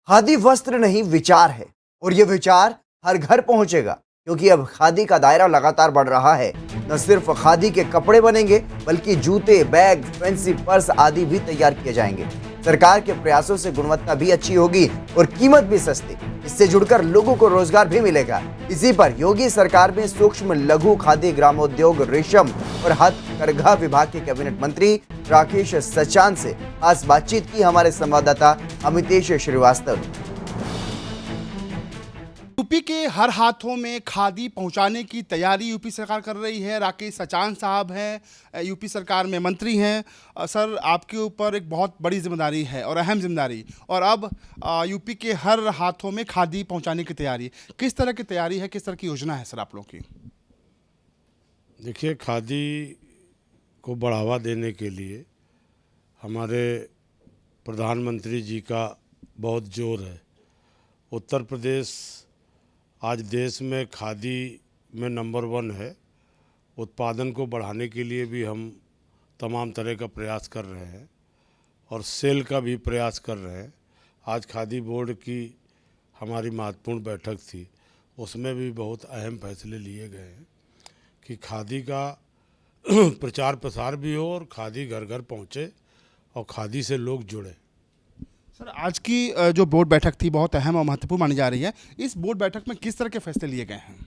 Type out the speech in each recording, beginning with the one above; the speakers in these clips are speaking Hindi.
खादी वस्त्र नहीं विचार है और ये विचार हर घर पहुंचेगा क्योंकि अब खादी का दायरा लगातार बढ़ रहा है। न सिर्फ खादी के कपड़े बनेंगे बल्कि जूते, बैग, फैंसी पर्स आदि भी तैयार किए जाएंगे। सरकार के प्रयासों से गुणवत्ता भी अच्छी होगी और कीमत भी सस्ती। इससे जुड़कर लोगों को रोजगार भी मिलेगा। इसी पर योगी सरकार में सूक्ष्म लघु खादी ग्रामोद्योग, रेशम और हथकरघा विभाग के कैबिनेट मंत्री राकेश सचान से खास बातचीत की हमारे संवाददाता अमितेश श्रीवास्तव। यूपी के हर हाथों में खादी पहुंचाने की तैयारी यूपी सरकार कर रही है। राकेश सचान साहब हैं, यूपी सरकार में मंत्री हैं। सर, आपके ऊपर एक बहुत बड़ी जिम्मेदारी है और अहम जिम्मेदारी, और अब यूपी के हर हाथों में खादी पहुंचाने की तैयारी। किस तरह की तैयारी है, किस तरह की योजना है सर आप लोगों की? देखिए, खादी को बढ़ावा देने के लिए हमारे प्रधानमंत्री जी का बहुत जोर है। उत्तर प्रदेश आज देश में खादी में नंबर 1 है। उत्पादन को बढ़ाने के लिए भी हम तमाम तरह का प्रयास कर रहे हैं और सेल का भी प्रयास कर रहे हैं। आज खादी बोर्ड की हमारी महत्वपूर्ण बैठक थी, उसमें भी बहुत अहम फैसले लिए गए हैं कि खादी का प्रचार प्रसार भी हो और खादी घर घर पहुँचे और खादी से लोग जुड़े। सर, आज की जो बोर्ड बैठक थी बहुत अहम और महत्वपूर्ण मानी जा रही है। इस बोर्ड बैठक में किस तरह के फैसले लिए गए हैं?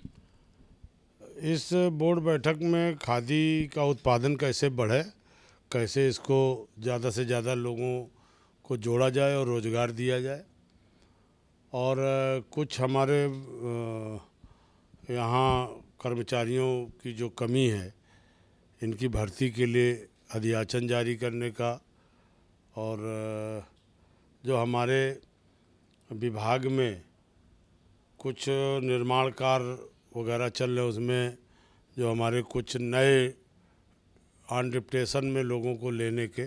इस बोर्ड बैठक में खादी का उत्पादन कैसे बढ़े, कैसे इसको ज़्यादा से ज़्यादा लोगों को जोड़ा जाए और रोज़गार दिया जाए, और कुछ हमारे यहाँ कर्मचारियों की जो कमी है इनकी भर्ती के लिए अधियाचन जारी करने का, और जो हमारे विभाग में कुछ निर्माण कार्य वगैरह चल रहे उसमें जो हमारे कुछ नए ऑन डिप्टेशन में लोगों को लेने के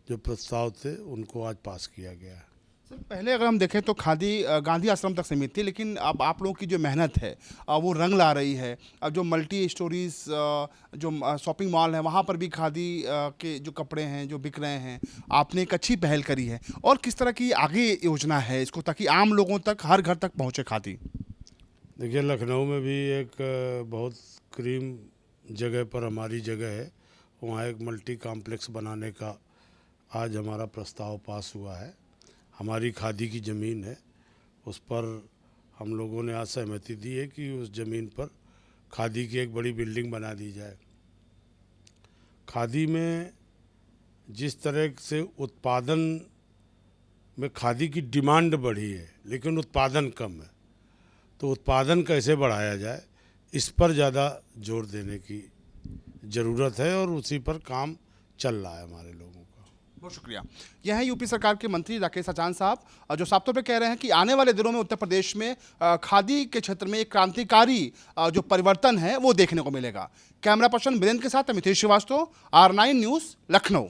जो प्रस्ताव थे उनको आज पास किया गया है। सर, पहले अगर हम देखें तो खादी गांधी आश्रम तक सीमित थी, लेकिन अब आप लोगों की जो मेहनत है वो रंग ला रही है। अब जो मल्टी स्टोरीज जो शॉपिंग मॉल है वहाँ पर भी खादी के जो कपड़े हैं जो बिक रहे हैं, आपने एक अच्छी पहल करी है। और किस तरह की आगे योजना है इसको, ताकि आम लोगों तक, हर घर तक पहुँचे खादी? देखिए, लखनऊ में भी एक बहुत क्रीम जगह पर हमारी जगह है, वहाँ एक मल्टी कॉम्प्लेक्स बनाने का आज हमारा प्रस्ताव पास हुआ है। हमारी खादी की ज़मीन है, उस पर हम लोगों ने आज सहमति दी है कि उस ज़मीन पर खादी की एक बड़ी बिल्डिंग बना दी जाए। खादी में जिस तरह से उत्पादन में खादी की डिमांड बढ़ी है लेकिन उत्पादन कम है, तो उत्पादन कैसे बढ़ाया जाए इस पर ज़्यादा जोर देने की ज़रूरत है और उसी पर काम चल रहा है हमारे लोगों का। बहुत शुक्रिया। यह है यूपी सरकार के मंत्री राकेश सचान साहब, जो साफ तौर पे कह रहे हैं कि आने वाले दिनों में उत्तर प्रदेश में खादी के क्षेत्र में एक क्रांतिकारी जो परिवर्तन है वो देखने को मिलेगा। कैमरा पर्सन वीरेंद्र के साथ अमितेश श्रीवास्तव, R9 न्यूज़, लखनऊ।